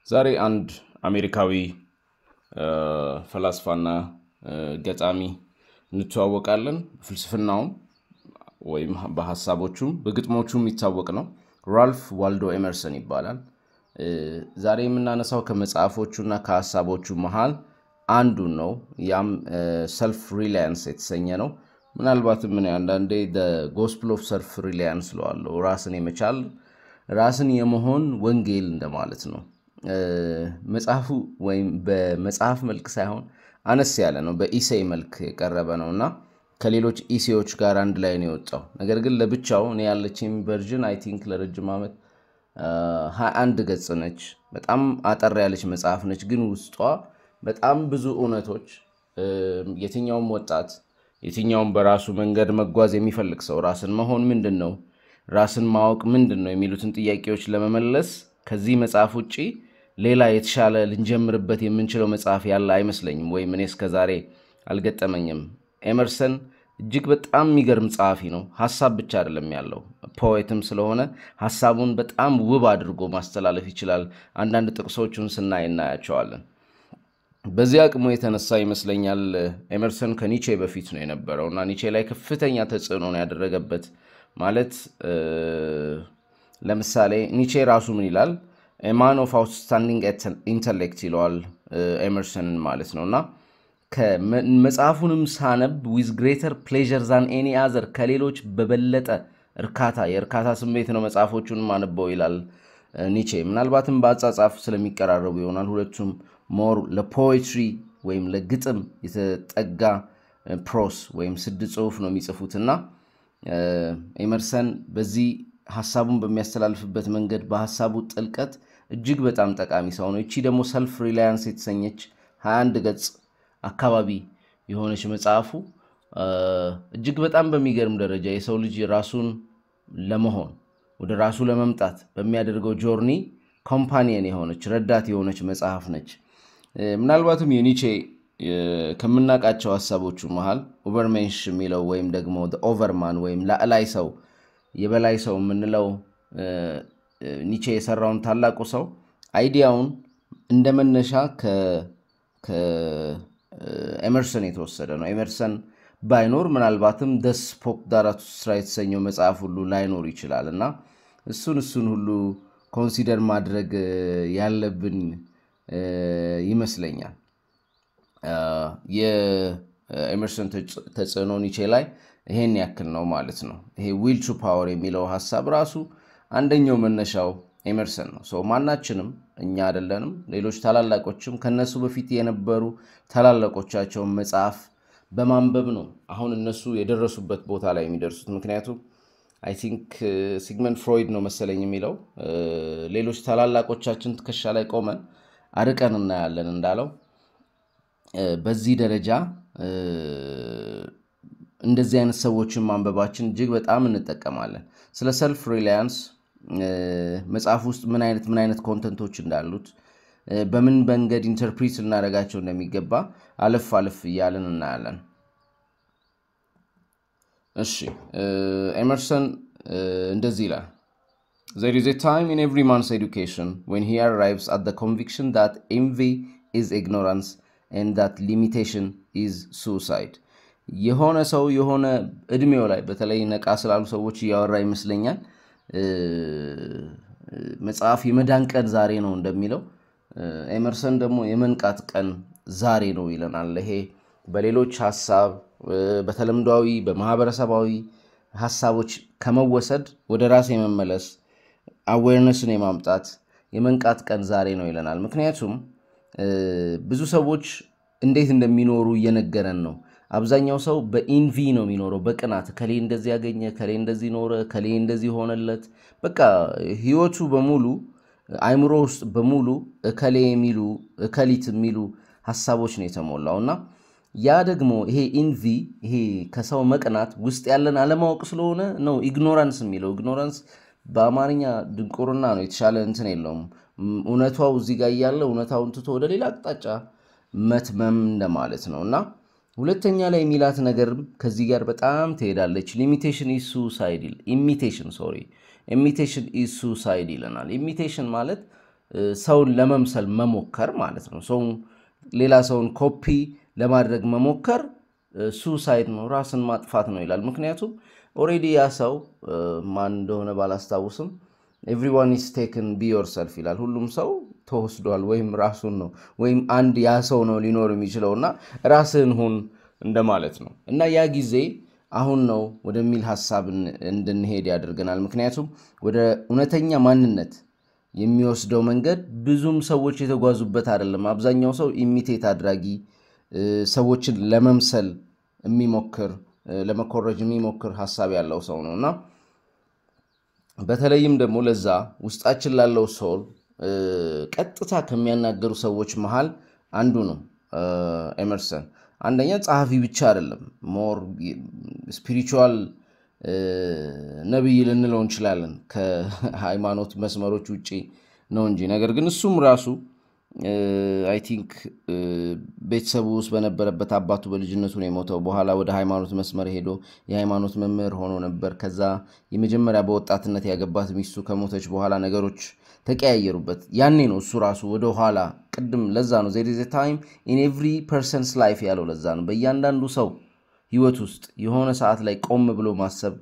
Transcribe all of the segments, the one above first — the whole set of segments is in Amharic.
ዛሬ አንድ አሜሪካዊ ፈላስፋና ገጣሚ እንተዋወቃለን። ፍልስፍናው ወይም በሐሳቦቹም በግጥሞቹም ይታወቅ ነው። ራልፍ ዋልዶ ኤመርሰን ይባላል። ዛሬ የምናነሳው ከመጽሐፎቹና ከሐሳቦቹ መሃል አንዱ ነው። ያም ሰልፍ ሪላያንስ የተሰኘ ነው። ምናልባትም ምን አንዳንዴ the gospel of self reliance ለዋለው ራስን የመቻል ራስን የመሆን ወንጌል እንደማለት ነው። መጽሐፉ ወይም በመጽሐፍ መልክ ሳይሆን አነስ ያለ ነው። በኢሴይ መልክ የቀረበ ነውና ከሌሎች ኢሴዎች ጋር አንድ ላይ ነው የወጣው። ነገር ግን ለብቻው ነው ያለችኝ ቨርዥን አይ ቲንክ ለረጅም ዓመት 21 ገጽ ነች። በጣም አጠር ያለች መጽሐፍ ነች። ግን ውስጧ በጣም ብዙ እውነቶች የትኛውም ወጣት የትኛውም በራሱ መንገድ መጓዝ የሚፈልግ ሰው ራስን መሆን ምንድነው ራስን ማወቅ ምንድነው የሚሉትን ጥያቄዎች ለመመለስ ከዚህ መጽሐፍ ውጪ ሌላ የተሻለ ልንጀምርበት የምንችለው መጽሐፍ ያለ አይመስለኝም ወይ ምን እስከዛሬ አልገጠመኝም። ኤመርሰን እጅግ በጣም የሚገርም ጸሐፊ ነው። ሐሳብ ብቻ አይደለም ያለው ፖኤትም ስለሆነ ሐሳቡን በጣም ውብ አድርጎ ማስተላለፍ ይችላል። አንዳንድ ጥቅሶቹን ስናይ እናያቸዋለን። በዚህ አቅሙ የተነሳ ይመስለኛል ኤመርሰን ከኒቼ በፊት ነው የነበረውና ኒቼ ላይ ከፍተኛ ተጽዕኖ ነው ያደረገበት። ማለት ለምሳሌ ኒቼ ራሱ ምን ይላል? a man of outstanding intellect ይለዋል ኤመርሰንን ማለት ነውና ከመጽሐፉንም ሳነብ with greater pleasure than any other ከሌሎች በበለጠ የእርካታ ስሜት ነው መጽሐፎቹን ማነበው ይላል ኒቼ። ምናልባትም በአጻጻፍ ስለሚቀራረቡ ይሆናል። ሁለቱም more ለፖኤትሪ ወይም ለግጥም የተጠጋ ፕሮስ ወይም ስድ ጽሑፍ ነው የሚጽፉትና ኤመርሰን በዚህ ሐሳቡን በሚያስተላልፍበት መንገድ በሐሳቡ ጥልቀት እጅግ በጣም ጠቃሚ ሰው ነው። እቺ ደግሞ ሰልፍ ሪላያንስ የተሰኘች 21 ገጽ አካባቢ የሆነች መጽሐፉ እጅግ በጣም በሚገርም ደረጃ የሰው ልጅ ራሱን ለመሆን ወደ ራሱ ለመምጣት በሚያደርገው ጆርኒ ኮምፓኒየን የሆነች ረዳት የሆነች መጽሐፍ ነች። ምናልባትም የኒቼ ከምናቃቸው ሐሳቦቹ መሃል ኦቨርሜንሽ የሚለው ወይም ደግሞ the overman ወይም ላዕላይ ሰው የበላይ ሰው የምንለው ኒቼ የሰራውን ታላቁ ሰው አይዲያውን እንደመነሻ ከኤመርሰን የተወሰደ ነው። ኤመርሰን ባይኖር ምናልባትም the spoke zarathustra የተሰኘው መጽሐፍ ሁሉ ላይኖር ይችላልና እሱን ሁሉ ኮንሲደር ማድረግ ያለብን ይመስለኛል። የኤመርሰን ተጽዕኖ ኒቼ ላይ ይሄን ያክል ነው ማለት ነው። ይሄ ዊል ቱ ፓወር የሚለው ሐሳብ ራሱ አንደኛው መነሻው ኤመርሰን ነው። ማናችንም እኛ አይደለንም ሌሎች ታላላቆችም ከነሱ በፊት የነበሩ ታላላቆቻቸው መጽሐፍ በማንበብ ነው አሁን እነሱ የደረሱበት ቦታ ላይ የሚደርሱት። ምክንያቱም አይ ቲንክ ሲግመንድ ፍሮይድ ነው መሰለኝ የሚለው ሌሎች ታላላቆቻችን ትከሻ ላይ ቆመን አርቀን እናያለን እንዳለው በዚህ ደረጃ እንደዚህ አይነት ሰዎችን ማንበባችን እጅግ በጣም እንጠቀማለን። ስለ ሰልፍ ሪላያንስ መጽሐፍ ውስጥ ምን አይነት ኮንተንቶች እንዳሉት በምን መንገድ ኢንተርፕሪት ልናደርጋቸው እንደሚገባ አለፍ እያልን እናያለን። እሺ ኤመርሰን እንደዚህ ይላል There is a time in every man's education when he arrives at the conviction that envy is ignorance and that limitation is suicide. የሆነ ሰው የሆነ እድሜው ላይ በተለይ ነቃ ስላሉ ሰዎች ያወራ ይመስለኛል መጽሐፍ የመዳን ቀን ዛሬ ነው እንደሚለው ኤመርሰን ደግሞ የመንቃት ቀን ዛሬ ነው ይለናል። ይሄ በሌሎች ሐሳብ በተለምዷዊ በማህበረሰባዊ ሐሳቦች ከመወሰድ ወደ ራስ የመመለስ አዌርነስን የማምጣት የመንቃት ቀን ዛሬ ነው ይለናል። ምክንያቱም ብዙ ሰዎች እንዴት እንደሚኖሩ እየነገረን ነው። አብዛኛው ሰው በኢንቪ ነው የሚኖረው በቅናት ከሌ እንደዚህ ያገኘ ከሌ እንደዚህ ኖረ ከሌ እንደዚህ ሆነለት በቃ ህይወቱ በሙሉ አይምሮ ውስጥ በሙሉ ከሌ የሚሉ ከሊት የሚሉ ሐሳቦች ነው የተሞላውና ያ ደግሞ ይሄ ኢንቪ ይሄ ከሰው መቅናት ውስጥ ያለን አለማወቅ ስለሆነ ነው ኢግኖራንስ የሚለው። ኢግኖራንስ በአማርኛ ድንቁርና ነው የተሻለ እንትን የለውም። እውነታው እዚህ ጋር ያለ እውነታውን ትቶ ወደ ሌላ አቅጣጫ መትመም እንደማለት ነውና ሁለተኛ ላይ ሚላት ነገር ከዚህ ጋር በጣም ትሄዳለች። ሊሚቴሽን ኢዝ ሱሳይድ ኢሚቴሽን is suicide ይለናል። ኢሚቴሽን ማለት ሰውን ለመምሰል መሞከር ማለት ነው። ሌላ ሰውን ኮፒ ለማድረግ መሞከር ሱሳይድ ነው፣ ራስን ማጥፋት ነው ይላል። ምክንያቱም ኦሬዲ ያ ሰው ማን እንደሆነ ባላስታውስም everyone is taken be yourself ይላል። ሁሉም ሰው ተወስዷል ወይም ራሱን ነው ወይም አንድ ያ ሰው ነው ሊኖር የሚችለውና ራስህን ሁን እንደማለት ነው። እና ያ ጊዜ አሁን ነው ወደሚል ሐሳብ እንድንሄድ ያደርገናል። ምክንያቱም ወደ እውነተኛ ማንነት የሚወስደው መንገድ ብዙም ሰዎች የተጓዙበት አይደለም። አብዛኛው ሰው ኢሚቴት አድራጊ፣ ሰዎችን ለመምሰል የሚሞክር ለመኮረጅ የሚሞክር ሐሳብ ያለው ሰው ነውና በተለይም ደግሞ ለዛ ውስጣችን ላለው ሶል ቀጥታ ከሚያናገሩ ሰዎች መሃል አንዱ ነው ኤመርሰን። አንደኛ ጸሐፊ ብቻ አይደለም፣ ሞር ስፒሪቹዋል ነብይ ልንለው እንችላለን። ከሃይማኖት መስመሮች ውጪ ነው እንጂ ነገር ግን እሱም ራሱ አይ ቲንክ ቤተሰቡ ውስጥ በነበረበት አባቱ በልጅነቱ ነው የሞተው። በኋላ ወደ ሃይማኖት መስመር ሄዶ የሃይማኖት መምህር ሆኖ ነበር። ከዛ የመጀመሪያ በወጣትነት ያገባት ሚስቱ ከሞተች በኋላ ነገሮች ተቀያየሩበት። ያኔ ነው እሱ ራሱ ወደ ኋላ ቅድም ለዛ ነው there is a time in every person's life ያለው ለዛ ነው በእያንዳንዱ ሰው ህይወት ውስጥ የሆነ ሰዓት ላይ ቆም ብሎ ማሰብ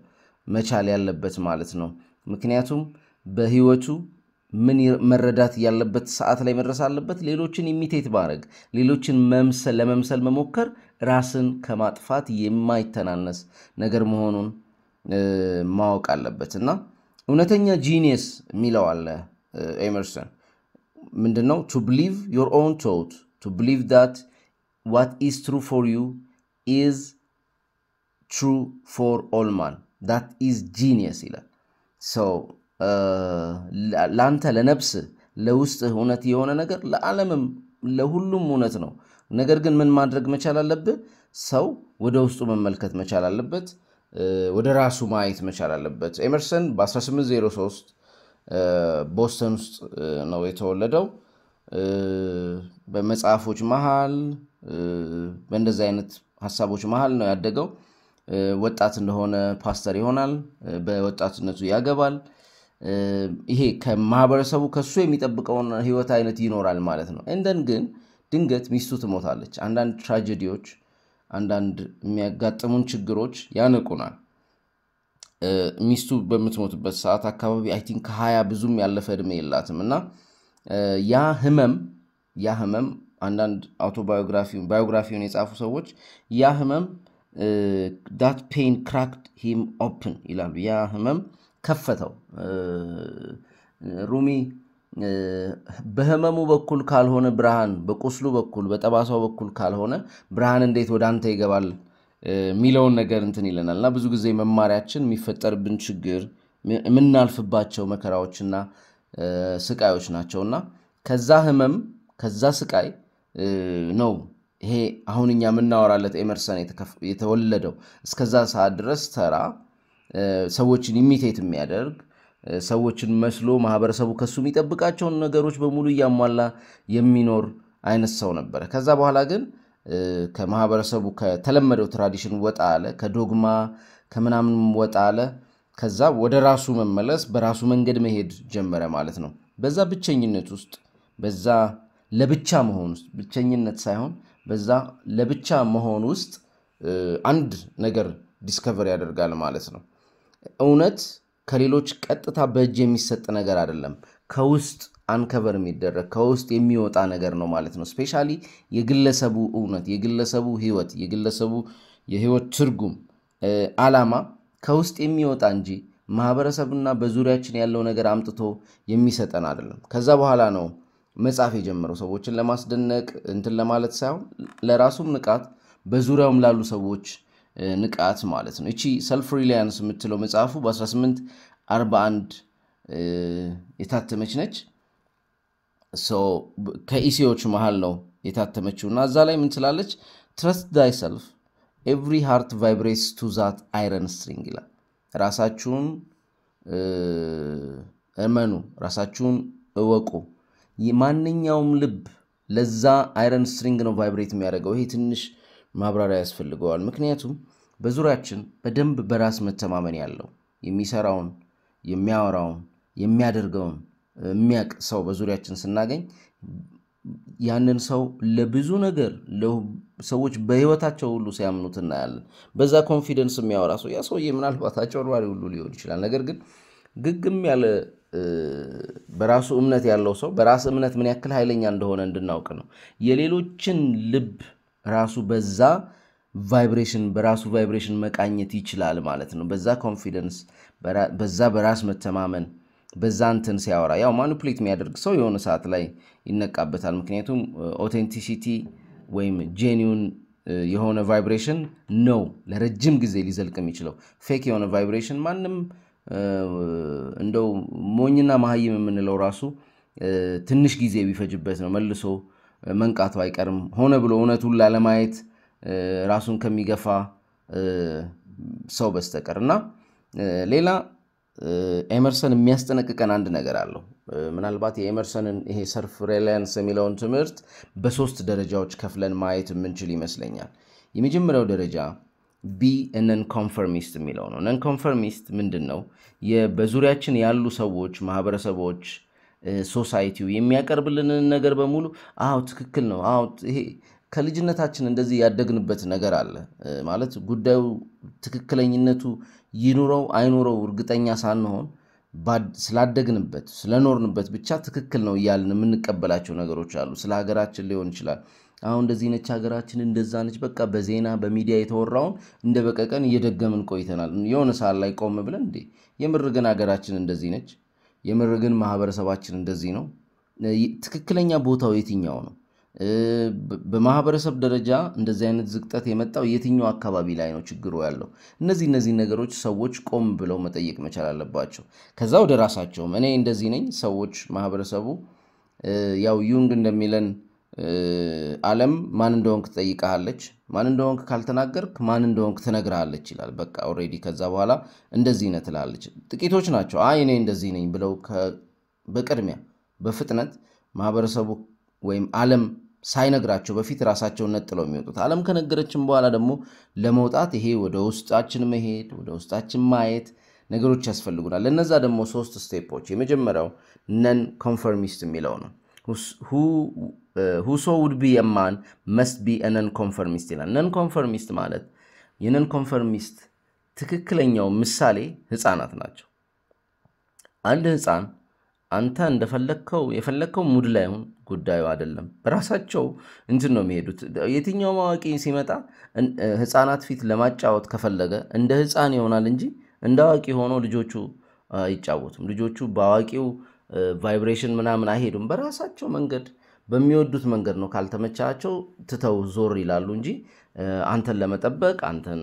መቻል ያለበት ማለት ነው። ምክንያቱም በህይወቱ ምን መረዳት ያለበት ሰዓት ላይ መድረስ አለበት። ሌሎችን ኢሚቴት ማድረግ፣ ሌሎችን ለመምሰል መሞከር ራስን ከማጥፋት የማይተናነስ ነገር መሆኑን ማወቅ አለበትና እውነተኛ ጂኒየስ የሚለው አለ ኤመርሰን ምንድነው? to believe your own thought, to believe that what is true for you is true for all man, that is genius ይላል። so ላንተ ለነፍስ ለውስጥ እውነት የሆነ ነገር ለዓለምም ለሁሉም እውነት ነው። ነገር ግን ምን ማድረግ መቻል አለበት? ሰው ወደ ውስጡ መመልከት መቻል አለበት፣ ወደ ራሱ ማየት መቻል አለበት። ኤመርሰን በ1803 ቦስተን ውስጥ ነው የተወለደው። በመጽሐፎች መሃል በእንደዚህ አይነት ሐሳቦች መሃል ነው ያደገው። ወጣት እንደሆነ ፓስተር ይሆናል፣ በወጣትነቱ ያገባል። ይሄ ከማህበረሰቡ ከሱ የሚጠብቀውን ህይወት አይነት ይኖራል ማለት ነው። እንደን ግን ድንገት ሚስቱ ትሞታለች። አንዳንድ ትራጀዲዎች፣ አንዳንድ የሚያጋጥሙን ችግሮች ያነቁናል። ሚስቱ በምትሞትበት ሰዓት አካባቢ አይ ቲንክ 20 ብዙም ያለፈ እድሜ የላትምና ያ ህመም አንዳንድ ባዮግራፊውን የጻፉ ሰዎች ያ ህመም that pain cracked him open ይላሉ። ያ ህመም ከፈተው። ሩሚ በህመሙ በኩል ካልሆነ ብርሃን፣ በቁስሉ በኩል በጠባሳው በኩል ካልሆነ ብርሃን እንዴት ወደ አንተ ይገባል ሚለውን ነገር እንትን ይለናልና ብዙ ጊዜ መማሪያችን የሚፈጠርብን ችግር የምናልፍባቸው መከራዎችና ስቃዮች ናቸውና ከዛ ህመም ከዛ ስቃይ ነው ይሄ አሁን እኛ የምናወራለት ኤመርሰን የተወለደው። እስከዛ ሰዓት ድረስ ተራ ሰዎችን ኢሚቴት የሚያደርግ ሰዎችን መስሎ ማህበረሰቡ ከሱ የሚጠብቃቸውን ነገሮች በሙሉ ያሟላ የሚኖር አይነት ሰው ነበር። ከዛ በኋላ ግን ከማህበረሰቡ ከተለመደው ትራዲሽን ወጣ አለ፣ ከዶግማ ከምናምን ወጣ አለ። ከዛ ወደ ራሱ መመለስ፣ በራሱ መንገድ መሄድ ጀመረ ማለት ነው። በዛ ብቸኝነት ውስጥ በዛ ለብቻ መሆን ውስጥ ብቸኝነት ሳይሆን በዛ ለብቻ መሆን ውስጥ አንድ ነገር ዲስከቨር ያደርጋል ማለት ነው። እውነት ከሌሎች ቀጥታ በእጅ የሚሰጥ ነገር አይደለም፣ ከውስጥ አንከቨር የሚደረግ ከውስጥ የሚወጣ ነገር ነው ማለት ነው። ስፔሻሊ የግለሰቡ እውነት፣ የግለሰቡ ህይወት፣ የግለሰቡ የህይወት ትርጉም ዓላማ ከውስጥ የሚወጣ እንጂ ማህበረሰብና በዙሪያችን ያለው ነገር አምጥቶ የሚሰጠን አይደለም። ከዛ በኋላ ነው መጻፍ የጀመረው ሰዎችን ለማስደነቅ እንትን ለማለት ሳይሆን ለራሱም ንቃት፣ በዙሪያውም ላሉ ሰዎች ንቃት ማለት ነው። እቺ ሰልፍ ሪላያንስ የምትለው መጽሐፉ በ1841 የታተመች ነች። ከኢሲዎች መሃል ነው የታተመችውና እዛ ላይ ምን ትላለች? trust thyself, every heart vibrates to that iron string ይላል። ራሳችሁን እመኑ፣ ራሳችሁን እወቁ። ማንኛውም ልብ ለዛ አይረን ስትሪንግ ነው ቫይብሬት የሚያደርገው። ይሄ ትንሽ ማብራሪያ ያስፈልገዋል። ምክንያቱም በዙሪያችን በደንብ በራስ መተማመን ያለው የሚሰራውን፣ የሚያወራውን፣ የሚያደርገውን የሚያቅ ሰው በዙሪያችን ስናገኝ ያንን ሰው ለብዙ ነገር ሰዎች በህይወታቸው ሁሉ ሲያምኑት እናያለን። በዛ ኮንፊደንስ የሚያወራ ሰው ያ ሰውዬ ምናልባት አጭበርባሪ ሁሉ ሊሆን ይችላል። ነገር ግን ግግም ያለ በራሱ እምነት ያለው ሰው በራስ እምነት ምን ያክል ኃይለኛ እንደሆነ እንድናውቅ ነው። የሌሎችን ልብ ራሱ በዛ በራሱ ቫይብሬሽን መቃኘት ይችላል ማለት ነው። በዛ ኮንፊደንስ በዛ በራስ መተማመን በዛ እንትን ሲያወራ ያው ማኒፑሌት የሚያደርግ ሰው የሆነ ሰዓት ላይ ይነቃበታል። ምክንያቱም ኦቴንቲሲቲ ወይም ጄኒውን የሆነ ቫይብሬሽን ነው ለረጅም ጊዜ ሊዘልቅ የሚችለው። ፌክ የሆነ ቫይብሬሽን ማንም እንደው ሞኝና መሃይም የምንለው ራሱ ትንሽ ጊዜ ቢፈጅበት ነው መልሶ መንቃቱ አይቀርም። ሆነ ብሎ እውነቱን ላለማየት ራሱን ከሚገፋ ሰው በስተቀርና ሌላ ኤመርሰን የሚያስጠነቅቀን አንድ ነገር አለው። ምናልባት የኤመርሰንን ይሄ ሰልፍ ሪላያንስ የሚለውን ትምህርት በሶስት ደረጃዎች ከፍለን ማየት የምንችል ይመስለኛል። የመጀመሪያው ደረጃ ቢ ነን ኮንፈርሚስት የሚለው ነው። ነን ኮንፈርሚስት ምንድነው? በዙሪያችን ያሉ ሰዎች፣ ማህበረሰቦች፣ ሶሳይቲው የሚያቀርብልንን ነገር በሙሉ አዎ ትክክል ነው፣ አዎ ይሄ ከልጅነታችን እንደዚህ ያደግንበት ነገር አለ ማለት ጉዳዩ ትክክለኝነቱ ይኑረው አይኑረው እርግጠኛ ሳንሆን ስላደግንበት ስለኖርንበት ብቻ ትክክል ነው እያልን የምንቀበላቸው ነገሮች አሉ። ስለ ሀገራችን ሊሆን ይችላል። አሁን እንደዚህ ነች ሀገራችን፣ እንደዛ ነች፣ በቃ በዜና በሚዲያ የተወራውን እንደ በቀቀን እየደገምን ቆይተናል። የሆነ ሰዓት ላይ ቆም ብለን እንዴ የምር ግን ሀገራችን እንደዚህ ነች? የምር ግን ማህበረሰባችን እንደዚህ ነው? ትክክለኛ ቦታው የትኛው ነው? በማህበረሰብ ደረጃ እንደዚህ አይነት ዝቅጠት የመጣው የትኛው አካባቢ ላይ ነው ችግሩ ያለው? እነዚህ ነገሮች ሰዎች ቆም ብለው መጠየቅ መቻል አለባቸው። ከዛ ወደ ራሳቸውም እኔ እንደዚህ ነኝ፣ ሰዎች ማህበረሰቡ ያው ዩንግ እንደሚለን ዓለም ማን እንደሆንክ ትጠይቃለች፣ ማን እንደሆንክ ካልተናገርክ ማን እንደሆንክ ትነግራለች ይላል። በቃ ኦሬዲ ከዛ በኋላ እንደዚህ ነህ ትላለች። ጥቂቶች ናቸው አይ እኔ እንደዚህ ነኝ ብለው በቅድሚያ በፍጥነት ማህበረሰቡ ወይም ዓለም ሳይነግራቸው በፊት ራሳቸውን ነጥለው የሚወጡት። ዓለም ከነገረችን በኋላ ደግሞ ለመውጣት ይሄ ወደ ውስጣችን መሄድ፣ ወደ ውስጣችን ማየት ነገሮች ያስፈልጉናል። ለነዛ ደግሞ 3 ስቴፖች የመጀመሪያው ነን ኮንፈርሚስት የሚለው ነው። whoso would be a man must be a non-conformist ይላል። ነን ኮንፈርሚስት ማለት የነን ኮንፈርሚስት ትክክለኛው ምሳሌ ህፃናት ናቸው። አንድ ህፃን አንተ እንደፈለከው የፈለከው ሙድ ላይ ሆን ጉዳዩ አይደለም፣ በራሳቸው እንትን ነው የሚሄዱት። የትኛው ማዋቂ ሲመጣ ህፃናት ፊት ለማጫወት ከፈለገ እንደ ህፃን ይሆናል እንጂ እንደ አዋቂ ሆኖ ልጆቹ አይጫወቱም። ልጆቹ በአዋቂው ቫይብሬሽን ምናምን አይሄዱም። በራሳቸው መንገድ በሚወዱት መንገድ ነው። ካልተመቻቸው ትተው ዞር ይላሉ እንጂ አንተን ለመጠበቅ አንተን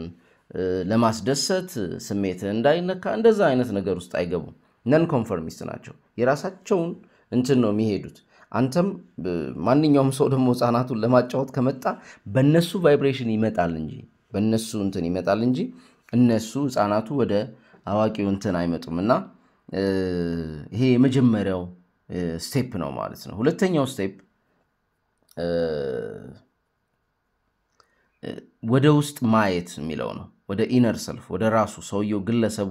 ለማስደሰት ስሜትህ እንዳይነካ እንደዛ አይነት ነገር ውስጥ አይገቡም። ነን ኮንፈርሚስት ናቸው። የራሳቸውን እንትን ነው የሚሄዱት። አንተም ማንኛውም ሰው ደግሞ ህፃናቱን ለማጫወት ከመጣ በእነሱ ቫይብሬሽን ይመጣል እንጂ በእነሱ እንትን ይመጣል እንጂ እነሱ ህፃናቱ ወደ አዋቂው እንትን አይመጡምና ይሄ የመጀመሪያው ስቴፕ ነው ማለት ነው። ሁለተኛው ስቴፕ ወደ ውስጥ ማየት የሚለው ነው። ወደ ኢነር ሰልፍ ወደ ራሱ ሰውየው ግለሰቡ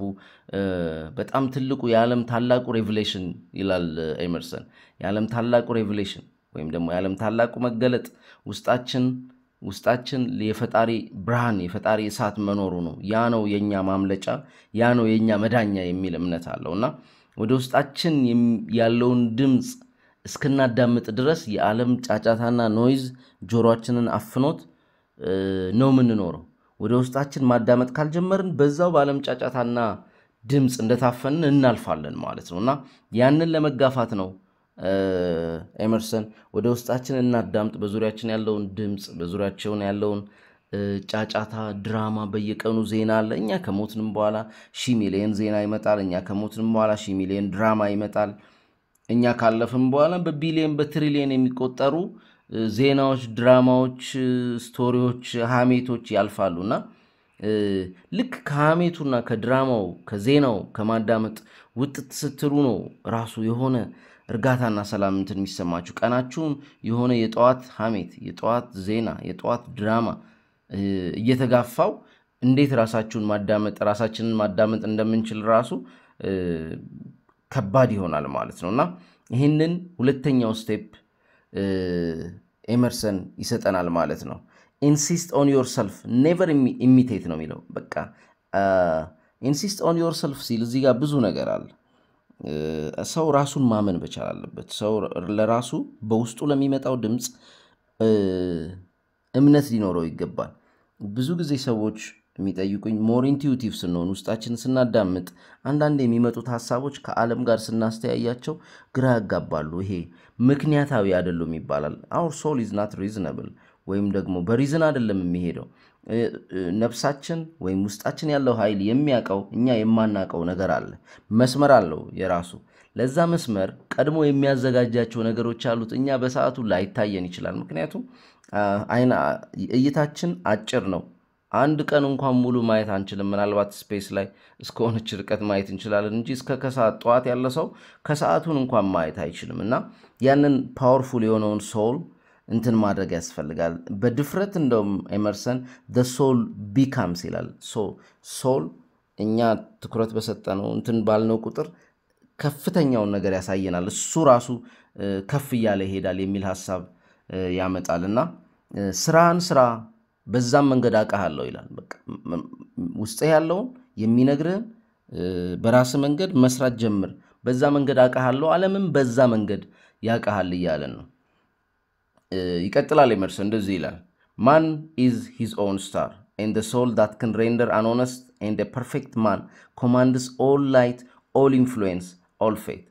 በጣም ትልቁ የዓለም ታላቁ ሬቨሌሽን ይላል ኤመርሰን። የዓለም ታላቁ ሬቨሌሽን ወይም ደግሞ የዓለም ታላቁ መገለጥ ውስጣችን የፈጣሪ ብርሃን የፈጣሪ እሳት መኖሩ ነው። ያ ነው የኛ ማምለጫ፣ ያ ነው የኛ መዳኛ የሚል እምነት አለውና ወደ ውስጣችን ያለውን ድምጽ እስክናዳምጥ ድረስ የዓለም ጫጫታና ኖይዝ ጆሮአችንን አፍኖት ነው የምንኖረው። ወደ ውስጣችን ማዳመጥ ካልጀመርን በዛው በዓለም ጫጫታና ድምጽ እንደታፈንን እናልፋለን ማለት ነውና ያንን ለመጋፋት ነው ኤመርሰን ወደ ውስጣችን እናዳምጥ፣ በዙሪያችን ያለውን ድምጽ፣ በዙሪያችን ያለውን ጫጫታ፣ ድራማ፣ በየቀኑ ዜና አለ። እኛ ከሞትንም በኋላ 1,000 ሚሊዮን ዜና ይመጣል። እኛ ከሞትንም በኋላ 1,000 ሚሊዮን ድራማ ይመጣል። እኛ ካለፍን በኋላ በቢሊዮን በትሪሊዮን የሚቆጠሩ ዜናዎች፣ ድራማዎች፣ ስቶሪዎች፣ ሀሜቶች ያልፋሉና ልክ ከሀሜቱና ከድራማው ከዜናው ከማዳመጥ ውጥት ስትሉ ነው ራሱ የሆነ እርጋታና ሰላም እንትን የሚሰማችሁ። ቀናችሁን የሆነ የጠዋት ሀሜት፣ የጠዋት ዜና፣ የጠዋት ድራማ እየተጋፋው እንዴት ራሳችንን ማዳመጥ እንደምንችል ራሱ ከባድ ይሆናል ማለት ነውና ይሄንን ሁለተኛው ስቴፕ ኤመርሰን ይሰጠናል ማለት ነው። insist on yourself never imitate ነው የሚለው። በቃ insist on yourself ሲል እዚህ ጋር ብዙ ነገር አለ። ሰው ራሱን ማመን መቻል አለበት። ሰው ለራሱ በውስጡ ለሚመጣው ድምጽ እምነት ሊኖረው ይገባል። ብዙ ጊዜ ሰዎች የሚጠይቁኝ ሞር ኢንቲዩቲቭ ስንሆን ውስጣችንን ስናዳምጥ አንዳንድ የሚመጡት ሐሳቦች ከዓለም ጋር ስናስተያያቸው ግራ ያጋባሉ። ይሄ ምክንያታዊ አይደለም ይባላል። our soul is not reasonable ወይም ደግሞ በሪዝን አይደለም የሚሄደው። ነፍሳችን ወይም ውስጣችን ያለው ኃይል የሚያቀው እኛ የማናቀው ነገር አለ። መስመር አለው የራሱ። ለዛ መስመር ቀድሞ የሚያዘጋጃቸው ነገሮች አሉት። እኛ በሰዓቱ ላይታየን ይችላል። ምክንያቱም እይታችን አጭር ነው። አንድ ቀን እንኳን ሙሉ ማየት አንችልም። ምናልባት ስፔስ ላይ እስከሆነች ርቀት ማየት እንችላለን እንጂ እስከ ከሰዓት ጠዋት ያለ ሰው ከሰዓቱን እንኳን ማየት አይችልም። እና ያንን ፓወርፉል የሆነውን ሶል እንትን ማድረግ ያስፈልጋል። በድፍረት እንደውም ኤመርሰን the soul becomes ይላል። ሶል እኛ ትኩረት በሰጠነው እንትን ባልነው ቁጥር ከፍተኛውን ነገር ያሳየናል። እሱ ራሱ ከፍ እያለ ይሄዳል የሚል ሐሳብ ያመጣልና ስራን ስራ በዛም መንገድ አቀሃለው ይላል። በቃ ውስጥ ያለው የሚነግርህን በራስ መንገድ መስራት ጀምር። በዛ መንገድ አቀሃለው ዓለምም በዛ መንገድ ያቀሃል ይያለን ነው። ይቀጥላል ኤመርሰን እንደዚህ ይላል። man is his own star and the soul that can render an honest and a perfect man commands all light, all influence, all faith.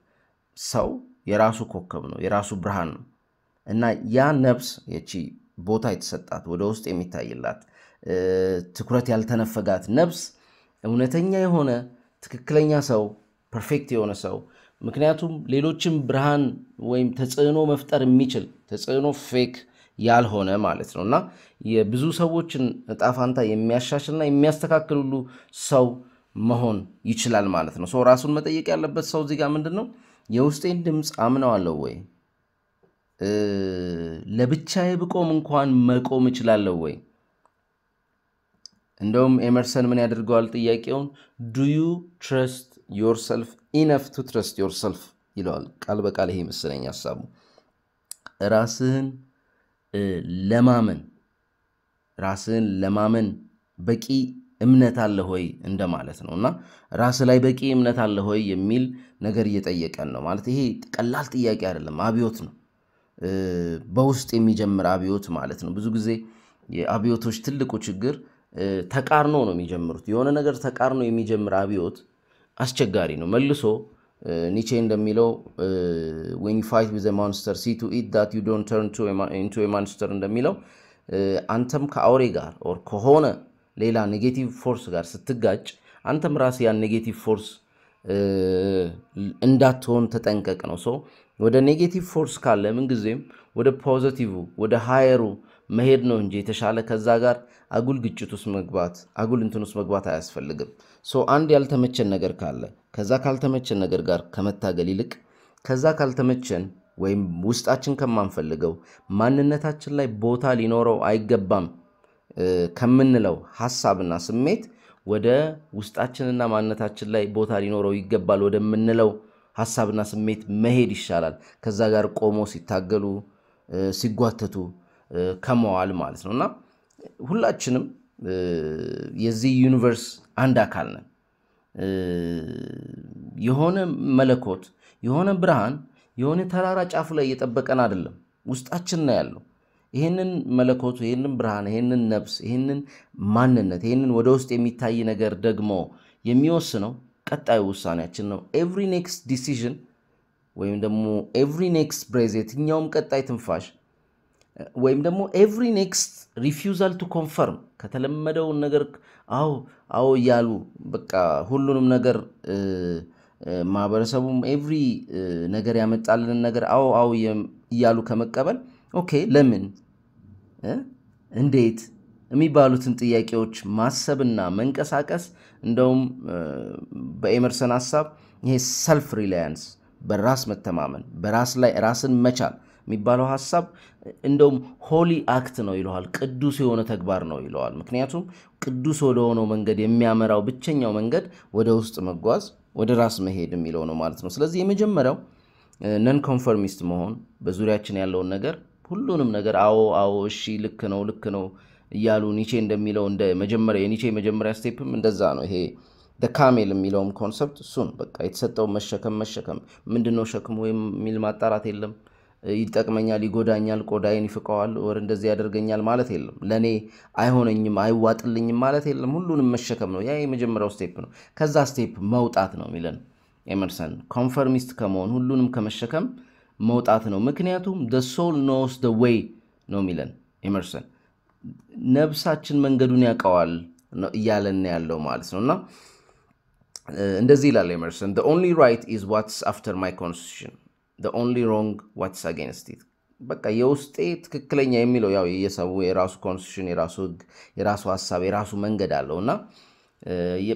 ሰው የራሱ ኮከብ ነው፣ የራሱ ብርሃን ነው እና ያ ነፍስ የቺ ቦታ የተሰጣት ወደ ውስጥ የሚታይላት ትኩረት ያልተነፈጋት ነፍስ እውነተኛ የሆነ ትክክለኛ ሰው ፐርፌክት የሆነ ሰው ምክንያቱም ሌሎችም ብርሃን ወይም ተጽዕኖ መፍጠር የሚችል ተጽዕኖ ፌክ ያልሆነ ማለት ነውና የብዙ ሰዎችን ጣፋንታ የሚያሻሽልና የሚያስተካክል ሁሉ ሰው መሆን ይችላል ማለት ነው። ሰው ራሱን መጠየቅ ያለበት ሰው እዚህ ጋር ምንድነው የውስጤን ድምጽ አምነዋለሁ ወይ? ለብቻዬ ብቆም እንኳን መቆም እችላለሁ ወይ? እንደውም ኤመርሰን ምን ያደርገዋል ጥያቄውን do you trust yourself enough to trust yourself ይለዋል። ቃል በቃል ይሄ መስለኝ ሐሳቡ ራስህን ለማመን በቂ እምነት አለ ሆይ እንደማለት ነውና ራስ ላይ በቂ እምነት አለ ሆይ የሚል ነገር እየጠየቀን ነው ማለት። ይሄ ቀላል ጥያቄ አይደለም፣ አብዮት ነው። በውስጥ የሚጀምር አብዮት ማለት ነው። ብዙ ጊዜ የአብዮቶች ትልቁ ችግር ተቃርኖ ነው የሚጀምሩት። የሆነ ነገር ተቃርኖ የሚጀምር አብዮት አስቸጋሪ ነው። መልሶ ኒቼ እንደሚለው when you fight with a monster see to it that you don't turn into a monster እንደሚለው አንተም ከአውሬ ጋር or ከሆነ ሌላ ኔጌቲቭ ፎርስ ጋር ስትጋጭ አንተም ራስ ያን ኔጌቲቭ ፎርስ እንዳትሆን ተጠንቀቅ ነው። ወደ ኔጌቲቭ ፎርስ ካለ ምን ጊዜም ወደ ፖዚቲቭ ወደ ሃየሩ መሄድ ነው እንጂ የተሻለ ከዛ ጋር አጉል ግጭት ውስጥ መግባት አጉል እንትን ውስጥ መግባት አያስፈልግም። አንድ ያልተመቸን ነገር ካለ ከዛ ካልተመቸን ነገር ጋር ከመታገል ይልቅ ከዛ ካልተመቸን ወይም ውስጣችን ከማንፈልገው ማንነታችን ላይ ቦታ ሊኖረው አይገባም ከምንለው ሐሳብና ስሜት ወደ ውስጣችንና ማንነታችን ላይ ቦታ ሊኖረው ይገባል ወደምንለው ሐሳብና ስሜት መሄድ ይሻላል ከዛ ጋር ቆሞ ሲታገሉ ሲጓተቱ ከመዋል ማለት ነውና ሁላችንም የዚህ ዩኒቨርስ አንድ አካል ነን። የሆነ መለኮት የሆነ ብርሃን የሆነ ተራራ ጫፍ ላይ እየጠበቀን አይደለም፣ ውስጣችን ነው ያለው። ይሄንን መለኮት ይሄንን ብርሃን ይሄንን ነፍስ ይሄንን ማንነት ይሄንን ወደ ውስጥ የሚታይ ነገር ደግሞ የሚወስነው ቀጣዩ ውሳኔያችን ነው። every next decision ወይም ደግሞ every next breath የትኛውም ቀጣይ ትንፋሽ ወይም ደግሞ every next refusal to confirm ከተለመደው ነገር አዎ ያሉ በቃ ሁሉንም ነገር ማበረሰቡም every ነገር ያመጣልን ነገር አዎ ያሉ ከመቀበል ኦኬ ለምን እንዴት የሚባሉትን ጥያቄዎች ማሰብና መንቀሳቀስ እንደውም በኤመርሰን ሐሳብ ይሄ self reliance በራስ መተማመን በራስ ላይ ራስን መቻል የሚባለው ሐሳብ እንደውም ሆሊ አክት ነው ይለዋል። ቅዱስ የሆነ ተግባር ነው ይለዋል። ምክንያቱም ቅዱስ ወደ ሆነው መንገድ የሚያመራው ብቸኛው መንገድ ወደ ውስጥ መጓዝ ወደ ራስ መሄድ የሚለው ነው ማለት ነው። ስለዚህ የመጀመሪያው ነን ኮንፈርሚስት መሆን፣ በዙሪያችን ያለውን ነገር ሁሉንም ነገር አዎ እሺ ልክ ነው እያሉ ኒቼ እንደሚለው እንደ መጀመሪያ የኒቼ መጀመሪያ ስቴፕም እንደዛ ነው። ይሄ ካሜል የሚለውም ኮንሰፕት እሱን በቃ የተሰጠው መሸከም ምንድነው ሸክሙ የሚል ማጣራት የለም። ይጠቅመኛል፣ ይጎዳኛል፣ ቆዳዬን ይፍቀዋል ወር እንደዚህ ያደርገኛል ማለት የለም። ለኔ አይሆነኝም አይዋጥልኝም ማለት የለም። ሁሉንም መሸከም ነው። ያ የመጀመሪያው ስቴፕ ነው። ከዛ ስቴፕ መውጣት ነው የሚለን ኤመርሰን። ኮንፈርሚስት ከመሆን ሁሉንም ከመሸከም መውጣት ነው። ምክንያቱም the soul knows the way ነው የሚለን ኤመርሰን። ነፍሳችን መንገዱን ያውቀዋል ነው እያለን ያለው ማለት ነውና እንደዚህ ይላል ኤመርሰን the only right is what's after my constitution, the only wrong what's against it። በቃ የውስጤ ትክክለኛ የሚለው ያው የሰው የራሱ ኮንስቲቱሽን የራሱ ህግ የራሱ ሐሳብ የራሱ መንገድ አለውና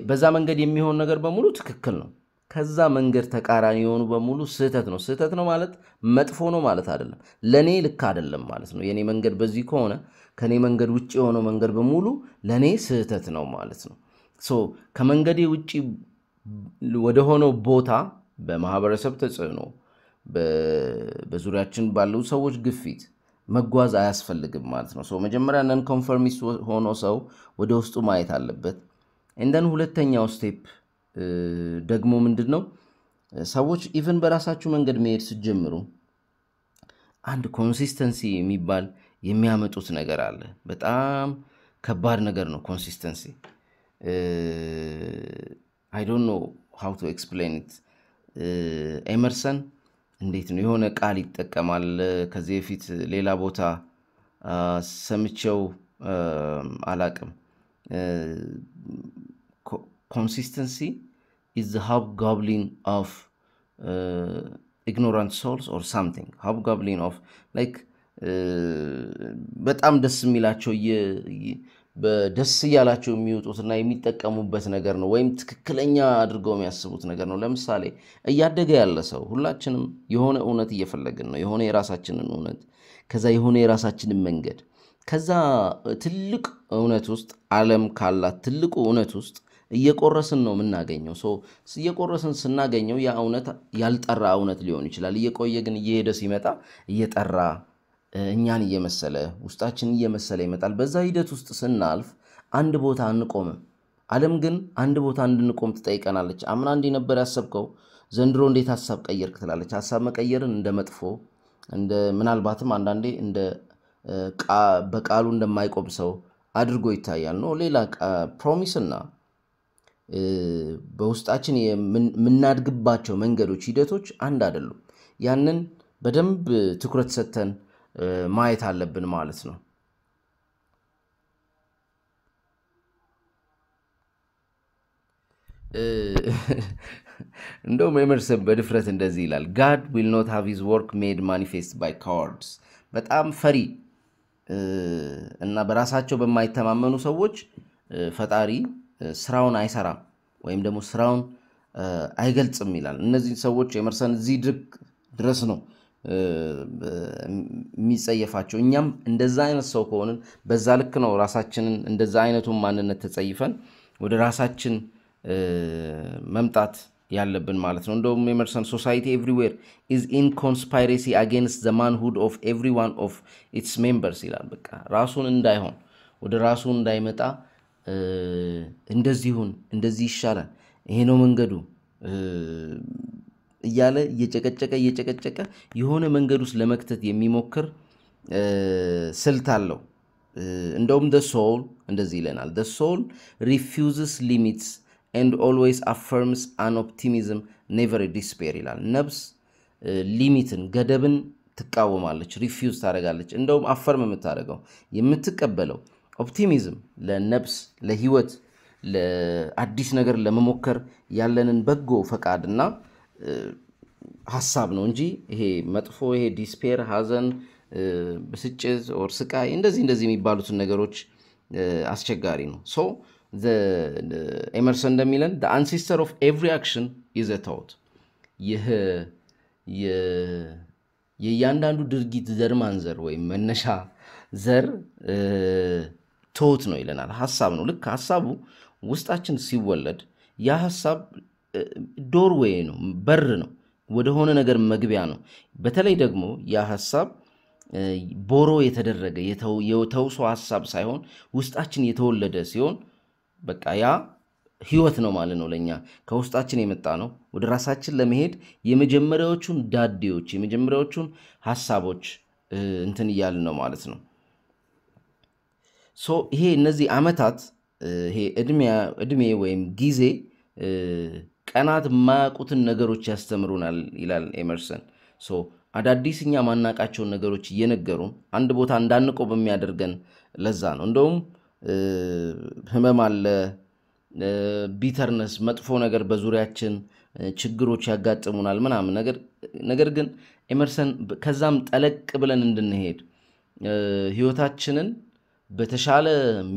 በዛ መንገድ የሚሆን ነገር በሙሉ ትክክል ነው። ከዛ መንገድ ተቃራኒ የሆኑ በሙሉ ስህተት ነው። ስህተት ነው ማለት መጥፎ ነው ማለት አይደለም። ለኔ ልክ አይደለም ማለት ነው። የኔ መንገድ በዚህ ከሆነ ከኔ መንገድ ውጪ የሆነው መንገድ በሙሉ ለኔ ስህተት ነው ማለት ነው። ከመንገዴ ውጪ ወደ ሆነው ቦታ በማህበረሰብ ተጽዕኖ በዙሪያችን ባሉ ሰዎች ግፊት መጓዝ አያስፈልግም ማለት ነው። መጀመሪያ ነን ኮንፈርሚስት ሆኖ ሰው ወደ ውስጡ ማየት አለበት። እንደን ሁለተኛው ስቴፕ ደግሞ ምንድነው? ሰዎች ኢቭን በራሳችሁ መንገድ መሄድ ሲጀምሩ አንድ ኮንሲስተንሲ የሚባል የሚያመጡት ነገር አለ። በጣም ከባድ ነገር ነው ኮንሲስተንሲ። I don't know how to explain it. ኤመርሰን እንዴት ነው የሆነ ቃል ይጠቀማል። ከዚህ በፊት ሌላ ቦታ ሰምቼው አላቅም። consistency is the hobgoblin of ignorant souls or something. Hobgoblin of like በጣም ደስ የሚላቸው በደስ ያላቸው የሚወጡትና የሚጠቀሙበት ነገር ነው ወይም ትክክለኛ አድርገው የሚያስቡት ነገር ነው። ለምሳሌ እያደገ ያለ ሰው ሁላችንም የሆነ እውነት እየፈለግን ነው። የሆነ የራሳችንን እውነት ከዛ የሆነ የራሳችንን መንገድ ከዛ ትልቅ እውነት ውስጥ ዓለም ካላት ትልቁ እውነት ውስጥ እየቆረስን ነው የምናገኘው። እየቆረስን ስናገኘው ያ እውነት ያልጠራ እውነት ሊሆን ይችላል። እየቆየ ግን እየሄደ ሲመጣ እየጠራ እኛን እየመሰለ ውስጣችን እየመሰለ ይመጣል። በዛ ሂደት ውስጥ ስናልፍ አንድ ቦታ አንቆምም። ዓለም ግን አንድ ቦታ እንድንቆም ትጠይቀናለች። አምና እንዲህ ነበር ያሰብከው ዘንድሮ እንዴት ሐሳብ ቀየርክ ትላለች። ሐሳብ መቀየርን እንደ መጥፎ እንደ ምናልባትም አንዳንዴ እንደ በቃሉ እንደማይቆም ሰው አድርጎ ይታያል ነው። ሌላ ፕሮሚስና በውስጣችን የምናድግባቸው መንገዶች ሂደቶች አንድ አይደሉም። ያንን በደንብ ትኩረት ሰጥተን ማየት አለብን ማለት ነው። እንደውም ኤመርሰን በድፍረት እንደዚህ ይላል God will not have his work made manifest by cowards። በጣም ፈሪ እና በራሳቸው በማይተማመኑ ሰዎች ፈጣሪ ስራውን አይሰራም ወይም ደግሞ ስራውን አይገልጽም ይላል። እነዚህ ሰዎች ኤመርሰን እዚህ ድረስ ነው የሚጸየፋቸው። እኛም እንደዛ አይነት ሰው ከሆነን በዛ ልክ ነው ራሳችንን እንደዛ አይነቱን ማንነት ተጸይፈን ወደ ራሳችን መምጣት ያለብን ማለት ነው። እንደውም ኤመርሰን society everywhere is in conspiracy against the manhood of every one of its members ይላል። በቃ ራሱን እንዳይሆን ወደ ራሱ እንዳይመጣ እንደዚህ ይሻላል ይሄ ነው መንገዱ እያለ እየጨቀጨቀ የሆነ መንገድ ውስጥ ለመክተት የሚሞክር ስልት አለው። እንደውም the soul እንደዚህ ይለናል the soul refuses limits and always affirms an optimism never a despair ይላል። ነፍስ ሊሚትን ገደብን ትቃወማለች፣ ሪፊውዝ ታደርጋለች። እንደውም አፈርም የምታደርገው የምትቀበለው ኦፕቲሚዝም ለነፍስ ለህይወት ለአዲስ ነገር ለመሞከር ያለንን በጎ ፈቃድና ሐሳብ ነው እንጂ ይሄ መጥፎ ይሄ ዲስፔር ሐዘን ብስጭት or ስቃይ እንደዚህ የሚባሉትን ነገሮች አስቸጋሪ ነው። the ኤመርሰን እንደሚለን the ancestor of every action is a thought። የእያንዳንዱ ድርጊት ዘር ማንዘር ወይም መነሻ ዘር thought ነው ይለናል። ሐሳብ ነው። ልክ ሐሳቡ ውስጣችን ሲወለድ ያ ሐሳብ ዶርዌይ ነው በር ነው ወደ ሆነ ነገር መግቢያ ነው በተለይ ደግሞ ያ ሐሳብ ቦሮ የተደረገ የተውሶ ሐሳብ ሳይሆን ውስጣችን የተወለደ ሲሆን በቃ ያ ህይወት ነው ማለት ነው ለኛ ከውስጣችን የመጣ ነው ወደ ራሳችን ለመሄድ የመጀመሪያዎቹን ዳዴዎች የመጀመሪያዎቹን ሐሳቦች እንትን ይያልን ነው ማለት ነው ሶ ይሄ እነዚህ አመታት ይሄ እድሜ ወይም ጊዜ ቀናት ማያቁትን ነገሮች ያስተምሩናል ይላል ኤመርሰን ሶ አዳዲስኛ ማናቃቸው ነገሮች እየነገሩ አንድ ቦታ እንዳንቆ በሚያደርገን ለዛ ነው እንደውም ህመም አለ ቢተርነስ መጥፎ ነገር በዙሪያችን ችግሮች ያጋጥሙናል ምናምን ነገር ግን ኤመርሰን ከዛም ጠለቅ ብለን እንድንሄድ ህይወታችንን በተሻለ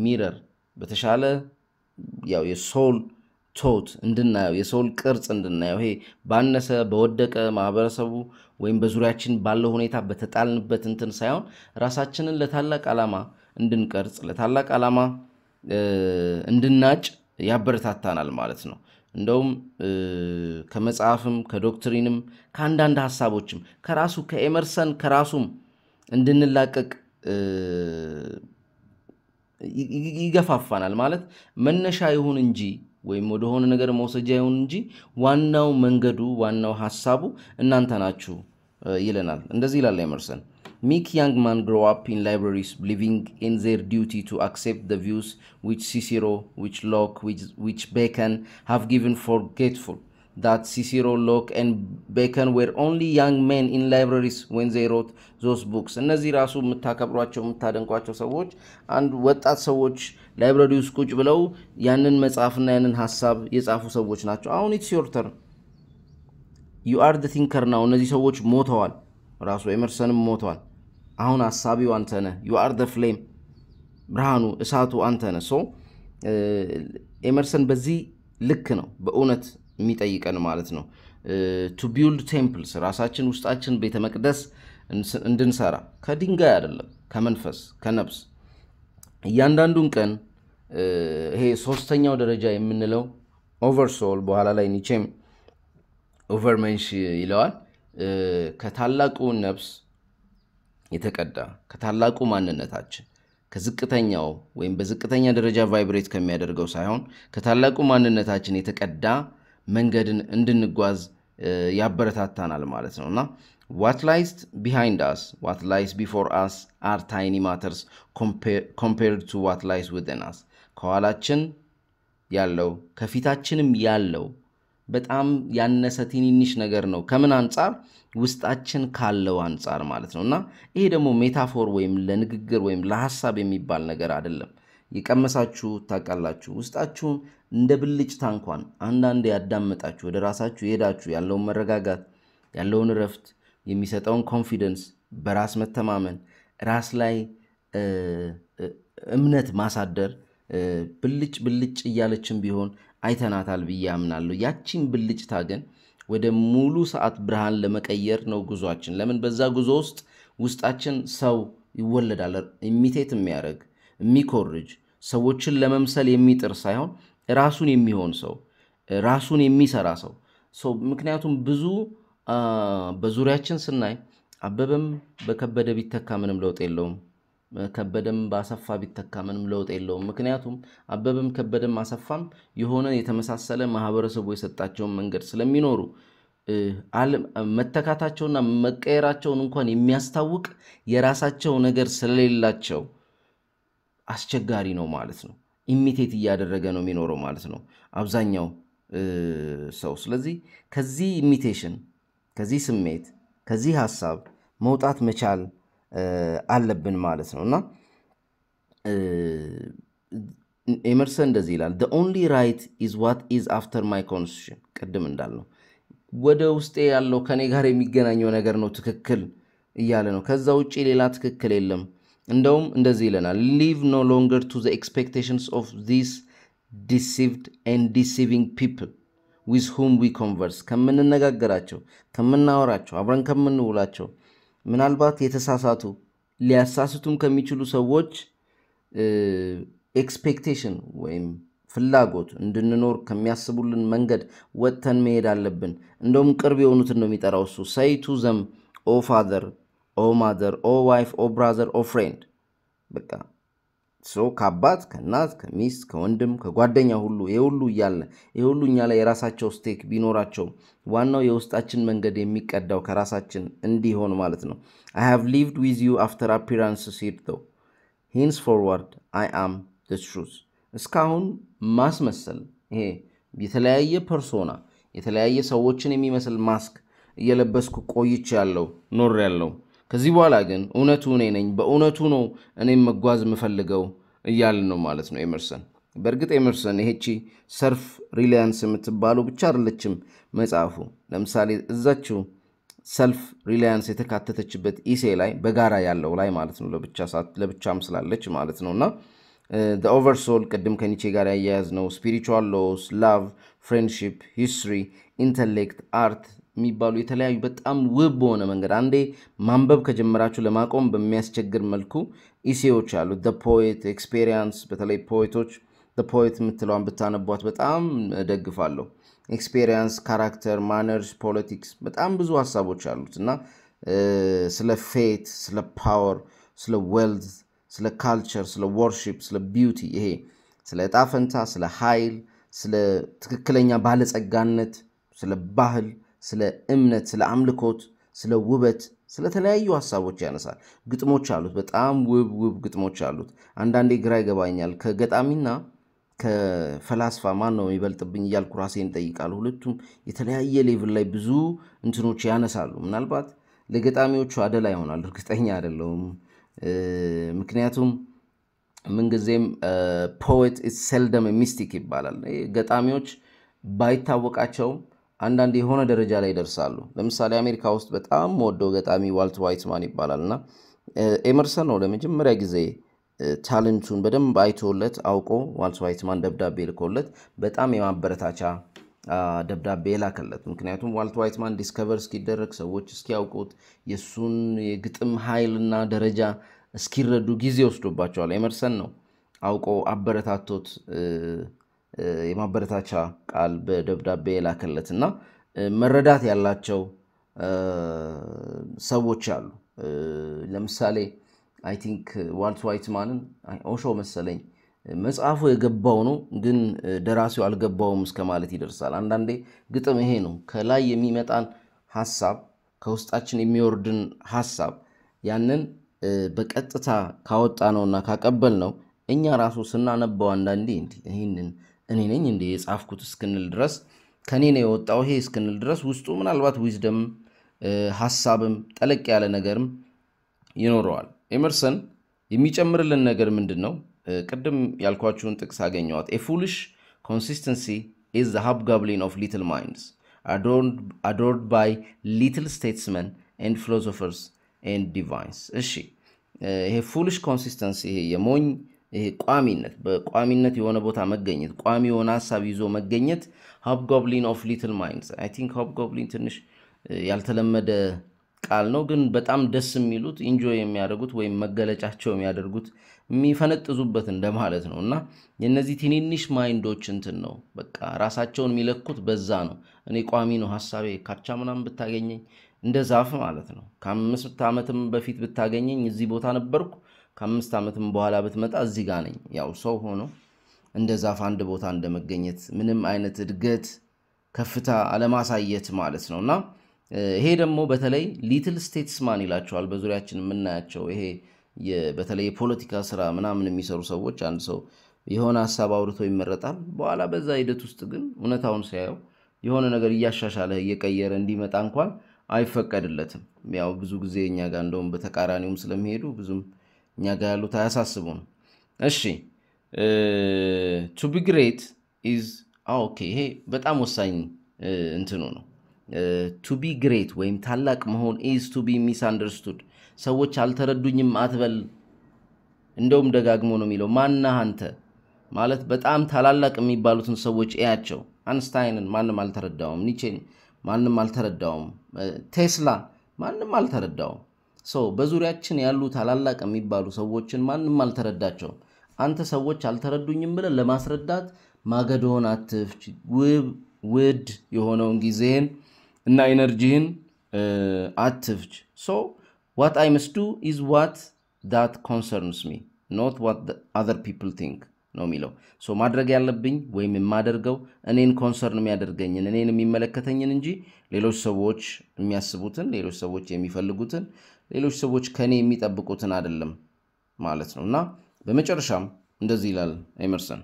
ሚረር በተሻለ ያው የሶል ቶት እንድናየው የሶል ቅርጽ እንድናየው ይሄ ባነሰ በወደቀ ማህበረሰቡ ወይም በዙሪያችን ባለው ሁኔታ በተጣልንበት እንትን ሳይሆን ራሳችንን ለታላቅ ዓላማ እንድንቀርጽ ለታላቅ ዓላማ እንድናጭ ያበረታታናል ማለት ነው እንደውም ከመጽሐፍም ከዶክትሪንም ከአንዳንድ ሐሳቦችም ከራሱ ከኤመርሰን ከራሱም እንድንላቀቅ ይገፋፋናል ማለት መነሻ ይሁን እንጂ ወይም ወደ ሆነ ነገር መውሰጃ ይሁን እንጂ ዋናው መንገዱ ዋናው ሐሳቡ እናንተ ናችሁ ይለናል እንደዚህ ይላል ኤመርሰን Meek young men grow up in libraries believing in their duty to accept the views which Cicero, which Locke, which Bacon have given forgetful that Cicero, Locke and Bacon were only young men in libraries when they wrote those books. እነዚህ ራሱ የምታከብሯቸው የምታደንቋቸው ሰዎች አንድ ወጣት ሰዎች ላይብራሪ ውስጥ ቁጭ ብለው ያንን መጽሐፍና ያንን ሐሳብ የጻፉ ሰዎች ናቸው አሁን it's your turn you are the thinker now እነዚህ ሰዎች ሞተዋል ራሱ ኤመርሰንም ሞተዋል አሁን ሐሳቢው አንተ ነህ you are the flame ብርሃኑ እሳቱ አንተ ነህ ሶ ኤመርሰን በዚህ ልክ ነው በእውነት የሚጠይቀን ማለት ነው to build temples ራሳችን ውስጣችን ቤተ መቅደስ እንድንሰራ ከድንጋይ አይደለም ከመንፈስ ከነፍስ እያንዳንዱን ቀን ይሄ ሶስተኛው ደረጃ የምንለው ኦቨርሶል በኋላ ላይ ኒቼም ኦቨርሜንሽ ይለዋል ከታላቁ ነፍስ የተቀዳ ከታላቁ ማንነታችን ከዝቅተኛው ወይም በዝቅተኛ ደረጃ ቫይብሬት ከሚያደርገው ሳይሆን ከታላቁ ማንነታችን የተቀዳ መንገድን እንድንጓዝ ያበረታታናል ማለት ነውና what lies behind us what lies before us are tiny matters compared to what lies within us ከኋላችን ያለው ከፊታችንም ያለው በጣም ያነሰ ትንንሽ ነገር ነው ከምን አንፃር ውስጣችን ካለው አንፃር ማለት ነውና ይሄ ደግሞ ሜታፎር ወይም ለንግግር ወይም ለሐሳብ የሚባል ነገር አይደለም ይቀመሳችሁ ታቃላችሁ ውስጣችሁ እንደ ብልጭታ እንኳን አንዳንዴ ያዳመጣችሁ ወደ ራሳችሁ ሄዳችሁ ያለውን መረጋጋት ያለውን ረፍት የሚሰጠውን ኮንፊደንስ በራስ መተማመን ራስ ላይ እምነት ማሳደር ብልጭ እያለችን ቢሆን አይተናታል ብያምናለሁ ያቺን ብልጭታ ግን ወደ ሙሉ ሰዓት ብርሃን ለመቀየር ነው ጉዟችን ለምን በዛ ጉዞ ውስጣችን ሰው ይወለዳል ኢሚቴት የሚያደርግ የሚኮርጅ ሰዎችን ለመምሰል የሚጥር ሳይሆን ራሱን የሚሆን ሰው ራሱን የሚሰራ ሰው ምክንያቱም ብዙ በዙሪያችን ስናይ አበበም በከበደ ቢተካ ምንም ለውጥ የለውም ከበደም ባሰፋ ቢተካ ምንም ለውጥ የለውም ምክንያቱም አበበም ከበደም አሰፋም የሆነ የተመሳሰለ ማህበረሰቡ የሰጣቸው መንገድ ስለሚኖሩ መተካታቸውና መቀየራቸውን እንኳን የሚያስታውቅ የራሳቸው ነገር ስለሌላቸው አስቸጋሪ ነው ማለት ነው ኢሚቴት እያደረገ ነው የሚኖረው ማለት ነው አብዛኛው ሰው ስለዚህ ከዚህ ኢሚቴሽን ከዚህ ስሜት ከዚህ ሐሳብ መውጣት መቻል አለብን ማለት ነውና ኤመርሰን እንደዚህ ይላል the only right is what is after my constitution ቀደም እንዳልነው ወደ ውስጤ ያለው ከኔ ጋር የሚገናኘው ነገር ነው ትክክል እያለ ነው ከዛ ውጪ ሌላ ትክክል የለም እንደውም እንደዚህ ይለናል live no longer to the expectations of these deceived and deceiving people with whom we converse ከምንነጋገራቸው ከምናወራቸው አብረን ከምንውላቸው ምናልባት የተሳሳቱ ሊያሳስቱም ከሚችሉ ሰዎች ኤክስፔክቴሽን ወይም ፍላጎት እንድንኖር ከሚያስቡልን መንገድ ወጥተን መሄድ አለብን። እንደውም ቅርብ የሆኑትን ነው የሚጠራው እሱ። say to them o father o mother o wife o brother o friend በቃ ከአባት ከእናት ከሚስት ከወንድም ከጓደኛ ሁሉ የሁሉ እያለ የሁሉ እኛ ላይ የራሳቸው ስቴክ ቢኖራቸው ዋናው የውስጣችን መንገድ የሚቀዳው ከራሳችን እንዲሆን ማለት ነው። I have lived with you after appearances here though henceforward I am the truth እስካሁን ማስመሰል ይሄ የተለያየ ፐርሶና የተለያየ ሰዎችን የሚመስል ማስክ እየለበስኩ ቆይቻለሁ ኖሬያለሁ። ከዚህ በኋላ ግን እውነቱ እኔ ነኝ በእውነቱ ነው እኔም መጓዝ የምፈልገው እያለ ነው ማለት ነው ኤመርሰን። በእርግጥ ኤመርሰን ይሄቺ ሰልፍ ሪላያንስ የምትባለው ብቻ አይደለችም መጽሐፉ። ለምሳሌ እዛችው ሰልፍ ሪላያንስ የተካተተችበት ኢሴ ላይ በጋራ ያለው ላይ ማለት ነው ለብቻም ስላለች ማለት ነውና the oversoul ቅድም ከኒቼ ጋር ያያያዝ ነው spiritual laws love friendship history intellect art የሚባሉ የተለያዩ በጣም ውብ በሆነ መንገድ አንዴ ማንበብ ከጀመራችሁ ለማቆም በሚያስቸግር መልኩ ኢሴዎች አሉ። the poet experience በተለይ ፖኤቶች the poet የምትለዋን ብታነቧት በጣም ደግፋለሁ። experience character manners politics በጣም ብዙ ሐሳቦች አሉት እና ስለ faith ስለ power ስለ wealth ስለ culture ስለ worship ስለ beauty ይሄ ስለ ጣፈንታ ስለ ኃይል ስለ ትክክለኛ ባለጸጋነት ስለ ባህል ስለ እምነት ስለ አምልኮት ስለ ውበት ስለ ተለያዩ ሐሳቦች ያነሳል። ግጥሞች አሉት በጣም ውብ ግጥሞች አሉት። አንዳንዴ ግራ ይገባኛል ከገጣሚና ከፈላስፋ ማን ነው ይበልጥብኝ እያልኩ ራሴን ጠይቃለሁ። ሁለቱም የተለያየ ሌቭል ላይ ብዙ እንትኖች ያነሳሉ። ምናልባት ለገጣሚዎቹ አደላ ይሆናል እርግጠኛ አይደለሁም። ምክንያቱም ምንጊዜም poet is seldom a mystic ይባላል። ገጣሚዎች ባይታወቃቸው አንዳንዴ የሆነ ደረጃ ላይ ይደርሳሉ። ለምሳሌ አሜሪካ ውስጥ በጣም ወደው ገጣሚ ዋልት ዋይትማን ይባላልና ኤመርሰን ነው ለመጀመሪያ ጊዜ ታለንቱን በደንብ አይቶለት አውቆ ዋልት ዋይትማን ደብዳቤ ልኮለት በጣም የማበረታቻ ደብዳቤ ላከለት። ምክንያቱም ዋልት ዋይትማን ዲስከቨር እስኪደረግ ሰዎች እስኪያውቁት የሱን የግጥም ኃይልና ደረጃ እስኪረዱ ጊዜ ወስዶባቸዋል። ኤመርሰን ነው አውቆ አበረታቶት የማበረታቻ ቃል በደብዳቤ ላከለትና መረዳት ያላቸው ሰዎች አሉ። ለምሳሌ አይ ቲንክ ዋልት ዋይትማንን ኦሾ መሰለኝ መጽሐፉ የገባው ነው ግን ደራሲው አልገባውም እስከማለት ይደርሳል። አንዳንዴ ግጥም ይሄ ነው ከላይ የሚመጣን ሐሳብ ከውስጣችን የሚወርድን ሐሳብ ያንን በቀጥታ ካወጣነውና ካቀበልነው እኛ ራሱ ስናነበው አንዳንዴ ይሄንን እኔ ነኝ እንዴ የጻፍኩት እስክንል ድረስ ከኔ ነው የወጣው ይሄ እስክንል ድረስ ውስጡ ምናልባት ዊዝደም ሐሳብም ጠለቅ ያለ ነገርም ይኖረዋል። ኤመርሰን የሚጨምርልን ነገር ምንድነው? ቅድም ያልኳችሁን ጥቅስ አገኘዋት a foolish consistency is the hobgoblin of little minds adored by little statesmen and philosophers and divines እሺ ይሄ foolish consistency ይሄ የሞኝ ይሄ ቋሚነት በቋሚነት የሆነ ቦታ መገኘት ቋሚ የሆነ ሐሳብ ይዞ መገኘት hobgoblin of little minds I think hobgoblin ትንሽ ያልተለመደ ቃል ነው ግን በጣም ደስ የሚሉት ኢንጆይ የሚያደርጉት ወይም መገለጫቸው የሚያደርጉት የሚፈነጥዙበት እንደማለት ነውና የነዚህ ትንንሽ ማይንዶች እንትን ነው በቃ ራሳቸውን የሚለኩት በዛ ነው። እኔ ቋሚ ነው ሐሳቤ ካቻ ምናምን ብታገኘኝ እንደ ዛፍ ማለት ነው። ከ5 ዓመትም በፊት ብታገኘኝ እዚህ ቦታ ነበርኩ ከ5 ዓመትም በኋላ ብትመጣ እዚህ ጋር ነኝ። ያው ሰው ሆኖ እንደ ዛፍ አንድ ቦታ እንደመገኘት ምንም አይነት እድገት ከፍታ አለማሳየት ማለት ነውና ይሄ ደግሞ በተለይ ሊትል ስቴትስማን ይላቸዋል በዙሪያችን የምናያቸው ይሄ በተለይ የፖለቲካ ስራ ምናምን የሚሰሩ ሰዎች አንድ ሰው የሆነ ሐሳብ አውርቶ ይመረጣል በኋላ በዛ ሂደት ውስጥ ግን እውነታውን ሲያየው የሆነ ነገር እያሻሻለ እየቀየረ እንዲመጣ እንኳን አይፈቀድለትም። ያው ብዙ ጊዜ እኛ ጋር እንደውም በተቃራኒውም ስለሚሄዱ ብዙም እኛ ጋር ያሉት አያሳስቡም። እሺ to be great is okay ይሄ በጣም ወሳኝ እንትኑ ነው። to be great ወይም ታላቅ መሆን is to be misunderstood ሰዎች አልተረዱኝም አትበል። እንደውም ደጋግሞ ነው የሚለው ማንነህ አንተ ማለት በጣም ታላላቅ የሚባሉትን ሰዎች እያቸው አንስታይንን ማንንም አልተረዳውም ኒቼን ማንንም አልተረዳውም ቴስላ ማንንም አልተረዳውም በዙሪያችን ያሉ ታላላቅ የሚባሉ ሰዎችን ማንንም አልተረዳቸውም። አንተ ሰዎች አልተረዱኝም ብለህ ለማስረዳት ማገዶን አትፍጭ ውድ የሆነውን ጊዜህን እና ኤነርጂህን አትፍጭ so what I must do is what that concerns me not what the other people think ነው የሚለው so ማድረግ ያለብኝ ወይም የማደርገው እኔን ኮንሰርን የሚያደርገኝን እኔን የሚመለከተኝን እንጂ ሌሎች ሰዎች የሚያስቡትን ሌሎች ሰዎች የሚፈልጉትን ሌሎች ሰዎች ከኔ የሚጠብቁትን አይደለም ማለት ነውና በመጨረሻም እንደዚህ ይላል ኤመርሰን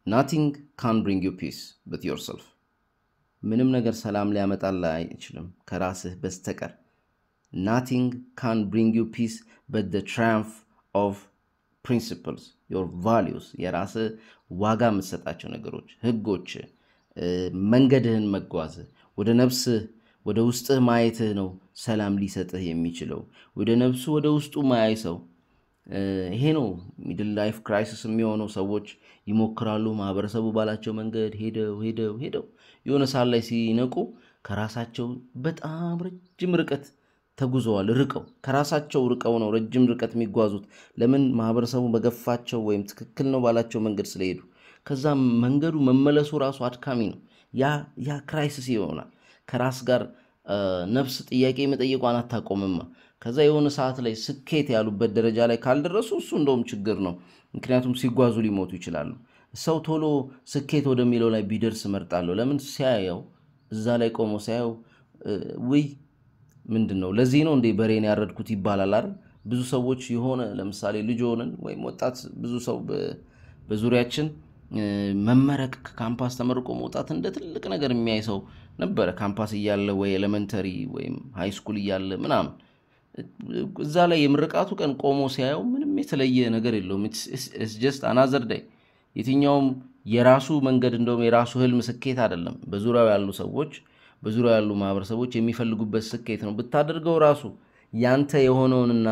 nothing can bring you peace but yourself ምንም ነገር ሰላም ሊያመጣልህ አይችልም ከራስህ በስተቀር nothing can bring you peace but the triumph of principles your values የራስህ ዋጋ የምትሰጣቸው ነገሮች ህጎች መንገድህን መጓዝ ወደ ነፍስህ ወደ ውስጥህ ማየትህ ነው ሰላም ሊሰጥህ የሚችለው ወደ ነፍሱ ወደ ውስጡ ማያይ ሰው ይሄ ነው ሚድል ላይፍ ክራይሲስ የሚሆነው ሰዎች ይሞክራሉ ማህበረሰቡ ባላቸው መንገድ ሄደው የሆነ ሳል ላይ ሲነቁ ከራሳቸው በጣም ረጅም ርቀት ተጉዘዋል ርቀው ከራሳቸው ርቀው ነው ረጅም ርቀት የሚጓዙት ለምን ማህበረሰቡ በገፋቸው ወይም ትክክል ነው ባላቸው መንገድ ስለሄዱ ከዛ መንገዱ መመለሱ ራሱ አድካሚ ነው ያ ክራይሲስ ይሆናል ከራስ ጋር ነፍስ ጥያቄ መጠየቋን አታቆምማ ከዛ የሆነ ሰዓት ላይ ስኬት ያሉበት ደረጃ ላይ ካልደረሱ እሱ እንደውም ችግር ነው ምክንያቱም ሲጓዙ ሊሞቱ ይችላሉ ሰው ቶሎ ስኬት ወደሚለው ላይ ቢደርስ መርጣለሁ ለምን ሲያየው እዛ ላይ ቆሞ ሲያየው ወይ ምንድነው ለዚህ ነው እንዴ በሬን ያረድኩት ይባላል አይደል ብዙ ሰዎች የሆነ ለምሳሌ ልጅ ሆነን ወይም ወጣት ብዙ ሰው በዙሪያችን መመረቅ ካምፓስ ተመርቆ መውጣት እንደ ትልቅ ነገር የሚያይ ሰው ነበር ካምፓስ እያለ ወይ ኤሌመንተሪ ወይም ሃይ ስኩል እያለ ምናምን እዛ ላይ የምርቃቱ ቀን ቆሞ ሲያየው ምንም የተለየ ነገር የለውም it's just another day የትኛውም የራሱ መንገድ እንደውም የራሱ ህልም ስኬት አይደለም በዙሪያው ያሉ ሰዎች በዙሪያው ያሉ ማህበረሰቦች የሚፈልጉበት ስኬት ነው ብታደርገው ራሱ ያንተ የሆነውንና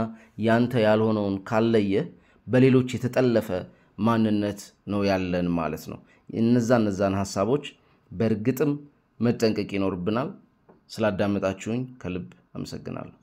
ያንተ ያልሆነውን ካለየ በሌሎች የተጠለፈ ማንነት ነው ያለን ማለት ነው እነዛን ሐሳቦች በእርግጥም መጠንቀቅ ይኖርብናል ስላዳመጣችሁኝ ከልብ አመሰግናለሁ